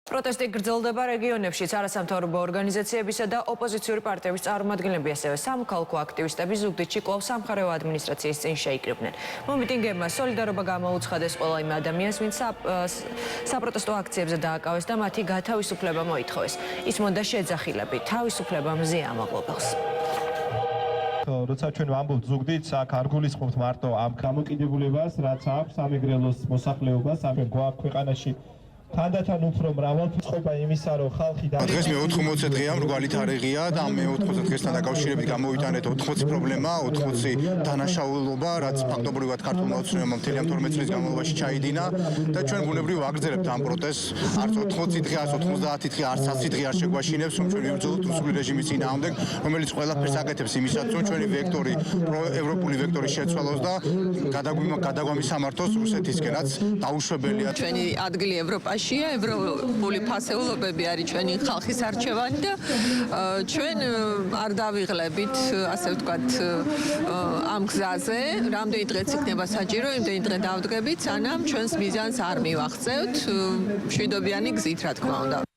პროტესტი გრძელდება რეგიონებშიც არასამთავრობო ორგანიზაციებისა და ოპოზიციური პარტიების წარმომადგენლები, ასევე სამოქალაქო აქტივისტები ზუგდიდში კვლავ სამხარეო ადმინისტრაციის წინ შეიკრიბნენ. მომიტინგეებმა სოლიდარობა გამოუცხადეს ყველა იმ ადამიანს, ვინც საპროტესტო აქციებზე დააკავეს და მათი გათავისუფლება მოითხოვეს. ისმოდა შეძახილები თავისუფლებამზე ამაღლობას. როცა ჩვენ ვამბობთ ზუგდიდს, აქ არ გულისხმობთ მარტო ამ გამოკიდებულებას, რაც აქვს სამეგრელოს მოსახლეობას, ამ ქვეყანაში თანდათან უფრო მრავალფეროვნება იმისა, რომ ხალხი დღეს მე 80 დღეა მრგვალი თარიღია და მე 80 დღესთან დაკავშირებით გამოვიტანეთ 80 პრობლემა, 80 დანაშაულობა, რაც ფაქტობრივად ქართულმა ოცნებამ მთელი ამ 12 წლის განმავლობაში ჩაიდინა და ჩვენ ბუნებრივ ვაგრძელებთ ამ პროტესტს. არც 80 დღე, არც 90 დღე, არც 100 დღე არ შეგვაშინებს, რომ ჩვენ ვიბრძოლოთ რუსული რეჟიმის წინააღმდეგ, რომელიც ყველაფერს აკეთებს იმისაც, რომ ჩვენი ვექტორი, ევროპული ვექტორი შეცვალოს და გადაგვამის სამართოს რუსეთისკენაც დაუშვებელია. ჩვენი ადგილი ევროპაში ევროპული ფასეულობები არის ჩვენი ხალხის არჩევანი და ჩვენ არ დავიღლებით, ასე ვთქვათ, ამ გზაზე. რამდენი დღეც იქნება საჭირო, იმდენი დღე დავდგებით, სანამ ჩვენს მიზანს არ მივახცევთ მშვიდობიანი გზით, რა თქმა უნდა.